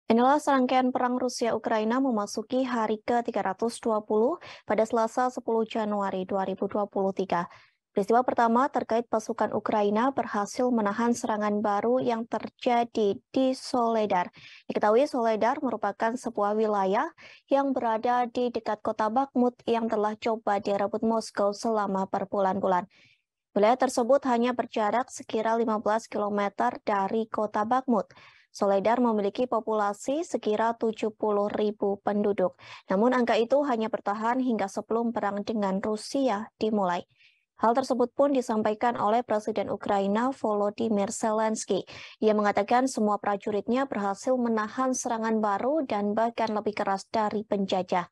Inilah serangkaian perang Rusia-Ukraina memasuki hari ke-320 pada Selasa 10 Januari 2023. Peristiwa pertama terkait pasukan Ukraina berhasil menahan serangan baru yang terjadi di Soledar. Diketahui Soledar merupakan sebuah wilayah yang berada di dekat kota Bakhmut yang telah coba direbut Moskow selama berbulan-bulan. Wilayah tersebut hanya berjarak sekira 15 km dari kota Bakhmut. Soledar memiliki populasi sekira 70.000 penduduk. Namun angka itu hanya bertahan hingga sebelum perang dengan Rusia dimulai. Hal tersebut pun disampaikan oleh Presiden Ukraina Volodymyr Zelensky. Ia mengatakan semua prajuritnya berhasil menahan serangan baru dan bahkan lebih keras dari penjajah.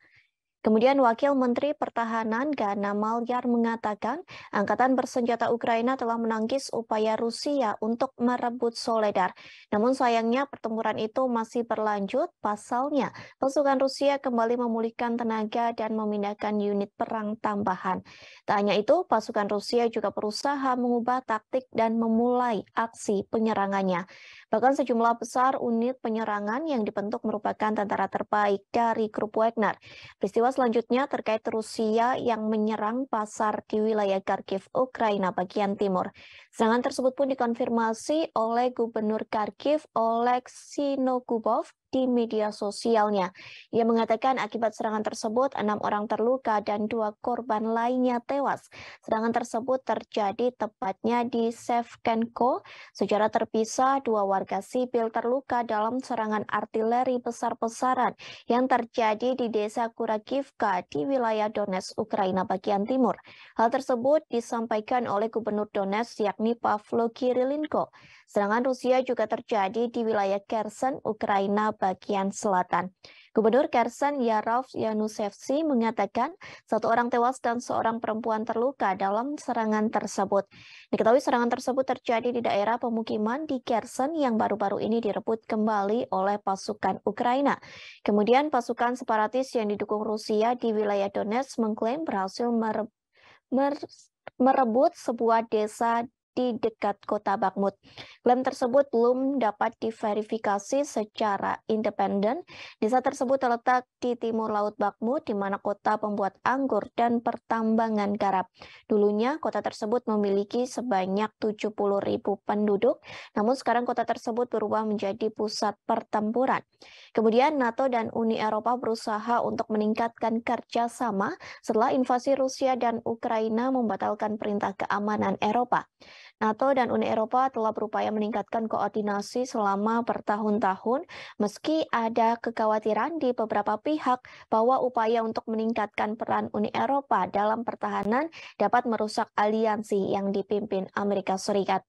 Kemudian Wakil Menteri Pertahanan Gana Malyar mengatakan Angkatan Bersenjata Ukraina telah menangkis upaya Rusia untuk merebut Soledar. Namun sayangnya pertempuran itu masih berlanjut, pasalnya pasukan Rusia kembali memulihkan tenaga dan memindahkan unit perang tambahan. Tak hanya itu, pasukan Rusia juga berusaha mengubah taktik dan memulai aksi penyerangannya. Bahkan sejumlah besar unit penyerangan yang dibentuk merupakan tentara terbaik dari grup Wagner. Peristiwa selanjutnya terkait Rusia yang menyerang pasar di wilayah Kharkiv, Ukraina bagian timur. Serangan tersebut pun dikonfirmasi oleh Gubernur Kharkiv, Oleg Sinogubov, di media sosialnya. Ia mengatakan akibat serangan tersebut 6 orang terluka dan 2 korban lainnya tewas. Serangan tersebut terjadi tepatnya di Shevchenko. Secara terpisah, 2 warga sipil terluka dalam serangan artileri besar-besaran yang terjadi di desa Kurakivka di wilayah Donetsk, Ukraina bagian timur. Hal tersebut disampaikan oleh Gubernur Donetsk yakni Pavlo Kirilenko. Serangan Rusia juga terjadi di wilayah Kherson, Ukraina bagian selatan. Gubernur Kherson Yarov Yanusevsky mengatakan 1 orang tewas dan 1 perempuan terluka dalam serangan tersebut. Diketahui serangan tersebut terjadi di daerah pemukiman di Kherson yang baru-baru ini direbut kembali oleh pasukan Ukraina. Kemudian pasukan separatis yang didukung Rusia di wilayah Donetsk mengklaim berhasil merebut sebuah desa di dekat kota Bakhmut. Klaim tersebut belum dapat diverifikasi secara independen. Desa tersebut terletak di timur laut Bakhmut, di mana kota pembuat anggur dan pertambangan garam. Dulunya kota tersebut memiliki sebanyak 70.000 penduduk, namun sekarang kota tersebut berubah menjadi pusat pertempuran. Kemudian NATO dan Uni Eropa berusaha untuk meningkatkan kerjasama setelah invasi Rusia dan Ukraina membatalkan perintah keamanan Eropa. NATO dan Uni Eropa telah berupaya meningkatkan koordinasi selama bertahun-tahun, meski ada kekhawatiran di beberapa pihak bahwa upaya untuk meningkatkan peran Uni Eropa dalam pertahanan dapat merusak aliansi yang dipimpin Amerika Serikat.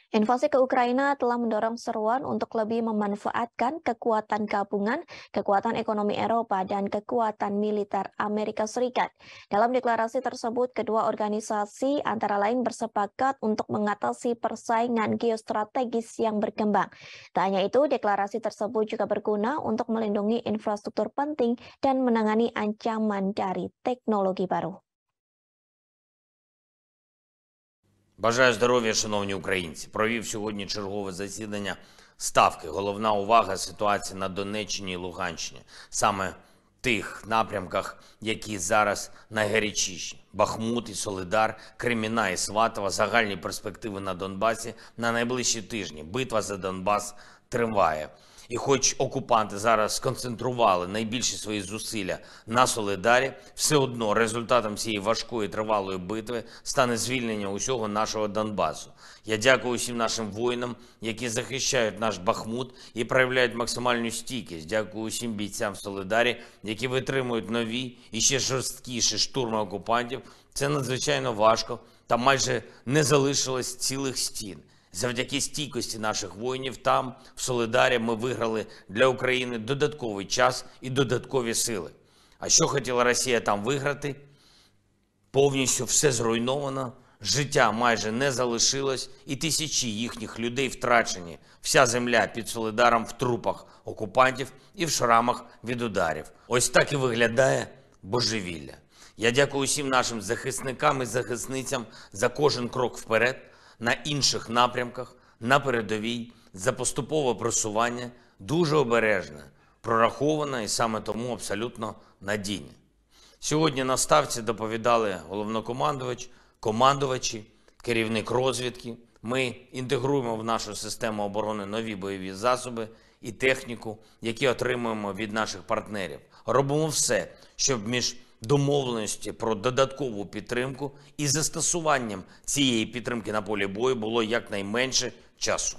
Invasi ke Ukraina telah mendorong seruan untuk lebih memanfaatkan kekuatan gabungan, kekuatan ekonomi Eropa, dan kekuatan militer Amerika Serikat. Dalam deklarasi tersebut, kedua organisasi antara lain bersepakat untuk mengatasi persaingan geostrategis yang berkembang. Tak hanya itu, deklarasi tersebut juga berguna untuk melindungi infrastruktur penting dan menangani ancaman dari teknologi baru. Бажаю здоров'я, шановні українці. Провів сьогодні чергове засідання Ставки. Головна увага – ситуації на Донеччині і Луганщині. Саме в тих напрямках, які зараз найгарячіші. Бахмут і Солидар, Креміна і Сватова, загальні перспективи на Донбасі на найближчі тижні. Битва за Донбас триває. І хоч окупанти зараз сконцентрували найбільші свої зусилля на Солидарі, все одно результатом цієї важкої тривалої битви стане звільнення усього нашого Донбасу. Я дякую всім нашим воїнам, які захищають наш Бахмут і проявляють максимальну стійкість. Дякую усім бійцям в Солидарі, які витримують нові і ще жорсткіші штурми окупантів. Це надзвичайно важко, там майже не залишилось цілих стін. Завдяки стійкості наших воїнів там, в Солидарі, ми виграли для України додатковий час і додаткові сили. А що хотіла Росія там виграти? Повністю все зруйновано, життя майже не залишилось і тисячі їхніх людей втрачені. Вся земля під Солидаром в трупах окупантів і в шрамах від ударів. Ось так і виглядає божевілля. Я дякую усім нашим захисникам і захисницям за кожен крок вперед, на інших напрямках, на передовій, за поступове просування дуже обережне, прораховане і саме тому абсолютно надійне. Сьогодні на ставці доповідали головнокомандувач, командувачі, керівник розвідки. Ми інтегруємо в нашу систему оборони нові бойові засоби і техніку, які отримуємо від наших партнерів. Робимо все, щоб між домовленості про додаткову підтримку і застосуванням цієї підтримки на полі бою було якнайменше часу.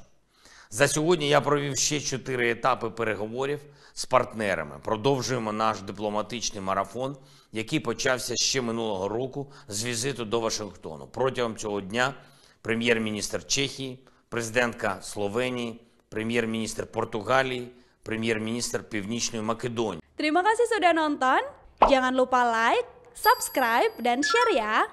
За сьогодні я провів ще 4 етапи переговорів з партнерами. Продовжуємо наш дипломатичний марафон, який почався ще минулого року з візиту до Вашингтону. Протягом цього дня прем'єр-міністр Чехії, президентка Словенії, прем'єр-міністр Португалії, прем'єр-міністр Північної Македонії. Terima kasih sudah nonton. Jangan lupa like, subscribe, dan share ya.